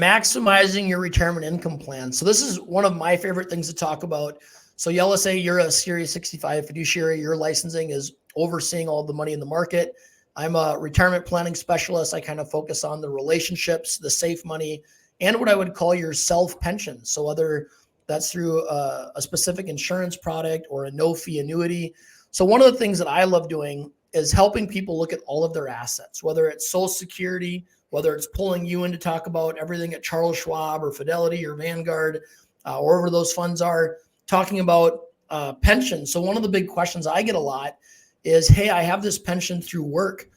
Maximizing your retirement income plan. So this is one of my favorite things to talk about. So Yelisey, you're a Series 65 fiduciary. Your licensing is overseeing all the money in the market. I'm a retirement planning specialist. I kind of focus on the relationships, the safe money, and what I would call your self-pension. So whether that's through a specific insurance product or a no-fee annuity. So one of the things that I love doing is helping people look at all of their assets, whether it's Social Security, whether it's pulling you in to talk about everything at Charles Schwab or Fidelity or Vanguard, wherever those funds are, talking about pension. So one of the big questions I get a lot is, hey, I have this pension through work.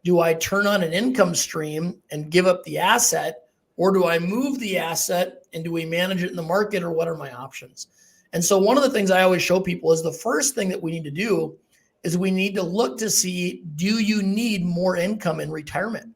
Do I turn on an income stream and give up the asset, or do I move the asset and do we manage it in the market, or what are my options? And so one of the things I always show people is the first thing that we need to do is we need to look to see, do you need more income in retirement?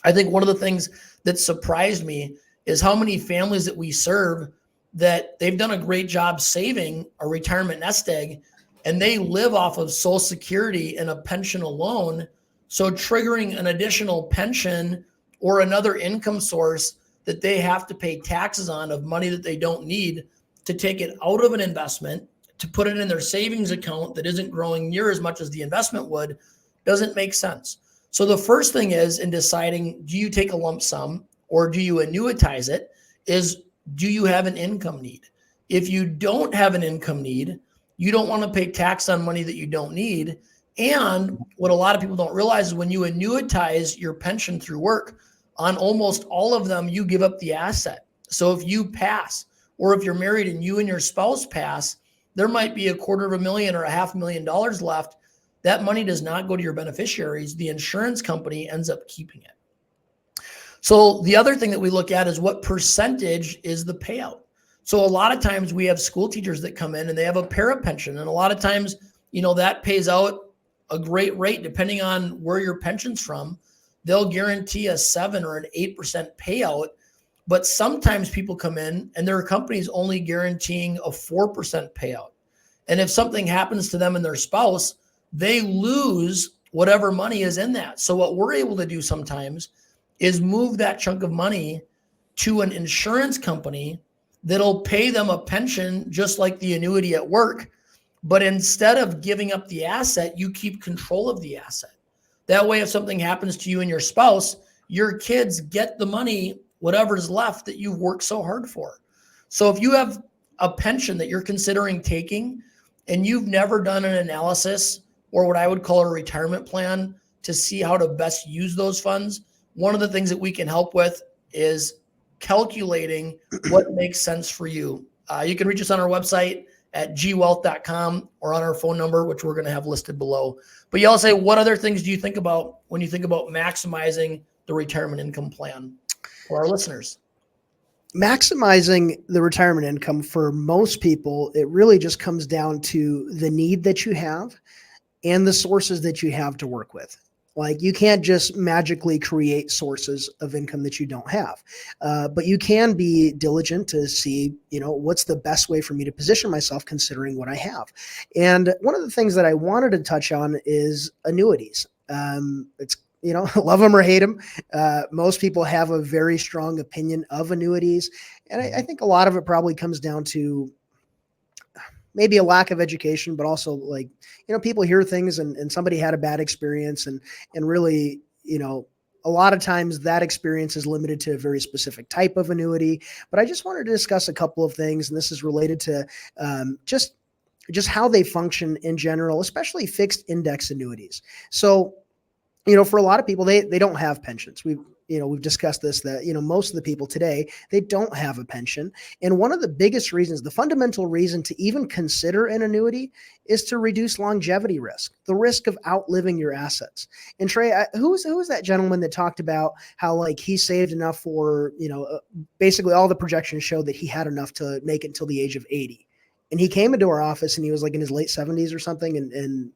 I think one of the things that surprised me is how many families that we serve that they've done a great job saving a retirement nest egg, and they live off of Social Security and a pension alone. So triggering an additional pension or another income source that they have to pay taxes on of money that they don't need to take it out of an investment, to put it in their savings account that isn't growing near as much as the investment would, doesn't make sense. So the first thing is, in deciding, do you take a lump sum or do you annuitize it, is, do you have an income need? If you don't have an income need, you don't want to pay tax on money that you don't need. And what a lot of people don't realize is when you annuitize your pension through work, on almost all of them, you give up the asset. So if you pass, or if you're married and you and your spouse pass, there might be $250,000 or $500,000 left. That money does not go to your beneficiaries. The insurance company ends up keeping it. So the other thing that we look at is what percentage is the payout. So a lot of times we have school teachers that come in and they have a para pension. And a lot of times, that pays out a great rate depending on where your pension's from. They'll guarantee a 7 or an 8% payout. But sometimes people come in and their company's only guaranteeing a 4% payout. And if something happens to them and their spouse, they lose whatever money is in that. So what we're able to do sometimes is move that chunk of money to an insurance company that'll pay them a pension just like the annuity at work. But instead of giving up the asset, you keep control of the asset. That way, if something happens to you and your spouse, your kids get the money, whatever's left that you've worked so hard for. So if you have a pension that you're considering taking and you've never done an analysis or what I would call a retirement plan to see how to best use those funds, one of the things that we can help with is calculating what makes sense for you. You can reach us on our website at gwealth.com or on our phone number, which we're going to have listed below. But y'all say, what other things do you think about when you think about maximizing the retirement income plan for our listeners? Maximizing the retirement income for most people, it really just comes down to the need that you have and the sources that you have to work with. Like, you can't just magically create sources of income that you don't have, but you can be diligent to see, what's the best way for me to position myself considering what I have. And one of the things that I wanted to touch on is annuities. It's, love them or hate them. Most people have a very strong opinion of annuities. And I think a lot of it probably comes down to maybe a lack of education, but also people hear things and somebody had a bad experience and really, a lot of times that experience is limited to a very specific type of annuity. But I just wanted to discuss a couple of things, and this is related to just how they function in general, especially fixed index annuities. So, for a lot of people, they don't have pensions. We've discussed this, that, most of the people today, they don't have a pension. And one of the biggest reasons, the fundamental reason to even consider an annuity is to reduce longevity risk, the risk of outliving your assets. And Trey, who was that gentleman that talked about how he saved enough for, basically all the projections showed that he had enough to make it until the age of 80. And he came into our office and he was in his late 70s or something. And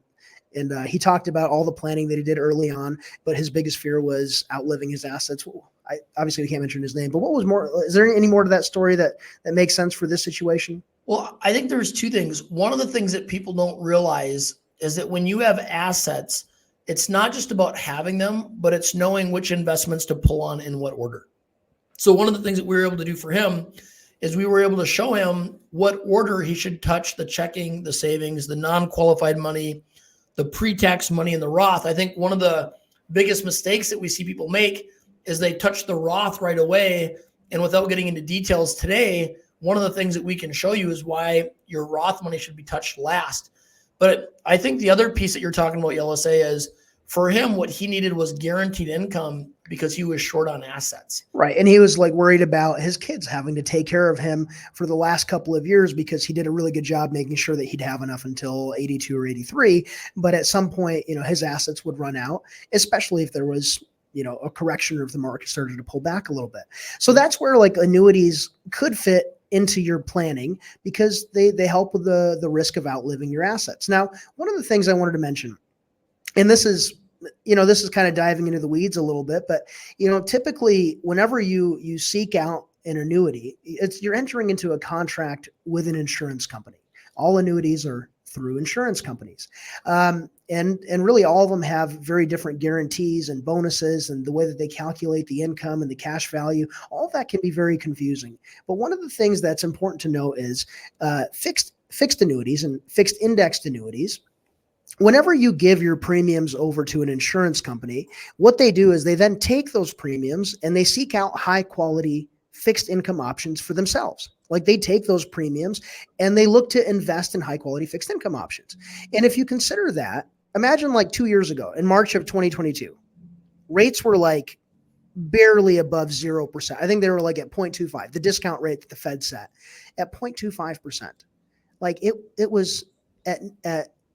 he talked about all the planning that he did early on, but his biggest fear was outliving his assets. Obviously, we can't mention his name, but what was more? Is there any more to that story that makes sense for this situation? Well, I think there's two things. One of the things that people don't realize is that when you have assets, it's not just about having them, but it's knowing which investments to pull on in what order. So one of the things that we were able to do for him is we were able to show him what order he should touch the checking, the savings, the non-qualified money, the pre-tax money, and the Roth. I think one of the biggest mistakes that we see people make is they touch the Roth right away. And without getting into details today, one of the things that we can show you is why your Roth money should be touched last. But I think the other piece that you're talking about, Yelisey, is for him, what he needed was guaranteed income because he was short on assets. Right. And he was like worried about his kids having to take care of him for the last couple of years because he did a really good job making sure that he'd have enough until 82 or 83. But at some point, his assets would run out, especially if there was, a correction or if the market started to pull back a little bit. So that's where like annuities could fit into your planning because they help with the risk of outliving your assets. Now, one of the things I wanted to mention, and this is kind of diving into the weeds a little bit, but, typically whenever you seek out an annuity, you're entering into a contract with an insurance company. All annuities are through insurance companies. And really all of them have very different guarantees and bonuses, and the way that they calculate the income and the cash value, all of that can be very confusing. But one of the things that's important to know is fixed annuities and fixed indexed annuities. Whenever you give your premiums over to an insurance company, what they do is they then take those premiums and they seek out high quality fixed income options for themselves. Like they take those premiums and they look to invest in high quality fixed income options. And if you consider that, imagine like 2 years ago in March of 2022, rates were like barely above 0%. I think they were like at 0.25, the discount rate that the Fed set at 0.25%. Like it was at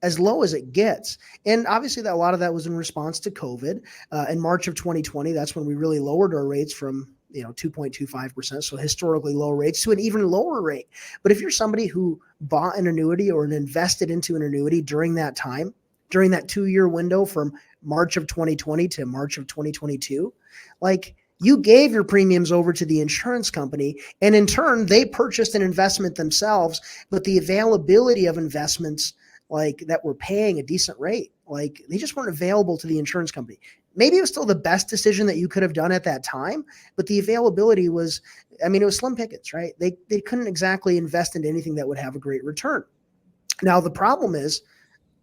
as low as it gets. And obviously a lot of that was in response to COVID. In March of 2020, that's when we really lowered our rates from 2.25%, so historically low rates, to an even lower rate. But if you're somebody who bought an annuity or invested into an annuity during that time, during that 2-year window from March of 2020 to March of 2022, like you gave your premiums over to the insurance company, and in turn, they purchased an investment themselves, but the availability of investments like that were paying a decent rate, like they just weren't available to the insurance company. Maybe it was still the best decision that you could have done at that time, but the availability was, it was slim pickings, right? They couldn't exactly invest into anything that would have a great return. Now, the problem is,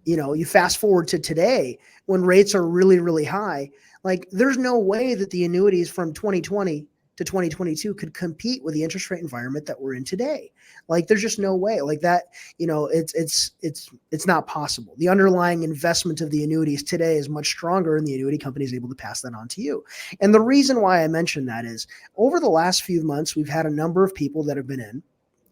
you fast forward to today when rates are really, really high, like there's no way that the annuities from 2020 to 2022 could compete with the interest rate environment that we're in today. Like there's just no way like that, it's not possible. The underlying investment of the annuities today is much stronger, and the annuity company is able to pass that on to you. And the reason why I mention that is over the last few months, we've had a number of people that have been in,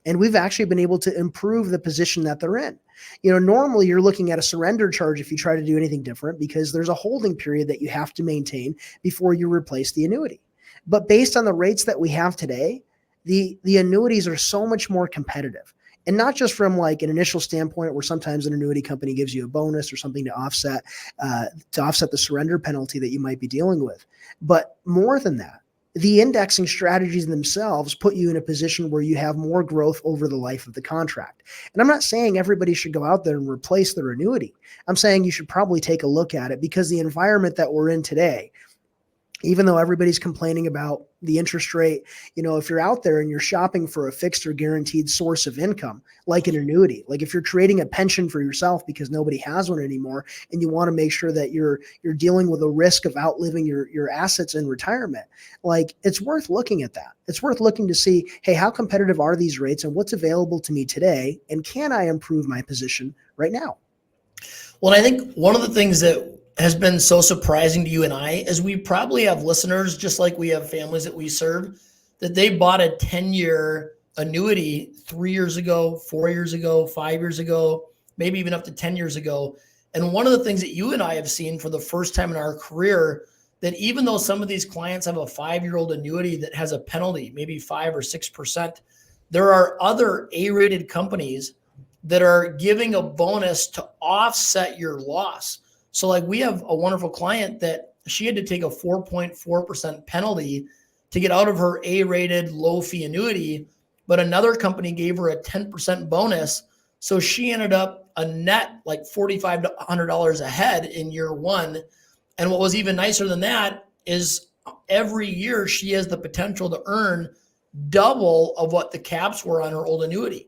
and we've actually been able to improve the position that they're in. Normally you're looking at a surrender charge if you try to do anything different, because there's a holding period that you have to maintain before you replace the annuity. But based on the rates that we have today, the annuities are so much more competitive. And not just from like an initial standpoint where sometimes an annuity company gives you a bonus or something to offset the surrender penalty that you might be dealing with. But more than that, the indexing strategies themselves put you in a position where you have more growth over the life of the contract. And I'm not saying everybody should go out there and replace their annuity. I'm saying you should probably take a look at it, because the environment that we're in today, even though everybody's complaining about the interest rate, if you're out there and you're shopping for a fixed or guaranteed source of income, like an annuity, like if you're creating a pension for yourself because nobody has one anymore, and you want to make sure that you're dealing with a risk of outliving your assets in retirement, like it's worth looking at that. It's worth looking to see, hey, how competitive are these rates and what's available to me today? And can I improve my position right now? Well, I think one of the things that has been so surprising to you and I is we probably have listeners, just like we have families that we serve, that they bought a 10-year annuity 3 years ago, 4 years ago, 5 years ago, maybe even up to 10 years ago. And one of the things that you and I have seen for the first time in our career, that even though some of these clients have a 5-year-old annuity that has a penalty, maybe 5 or 6%, there are other A-rated companies that are giving a bonus to offset your loss. So like we have a wonderful client that she had to take a 4.4% penalty to get out of her A-rated low fee annuity, but another company gave her a 10% bonus. So she ended up a net like $4,500 ahead in year one. And what was even nicer than that is every year she has the potential to earn double of what the caps were on her old annuity.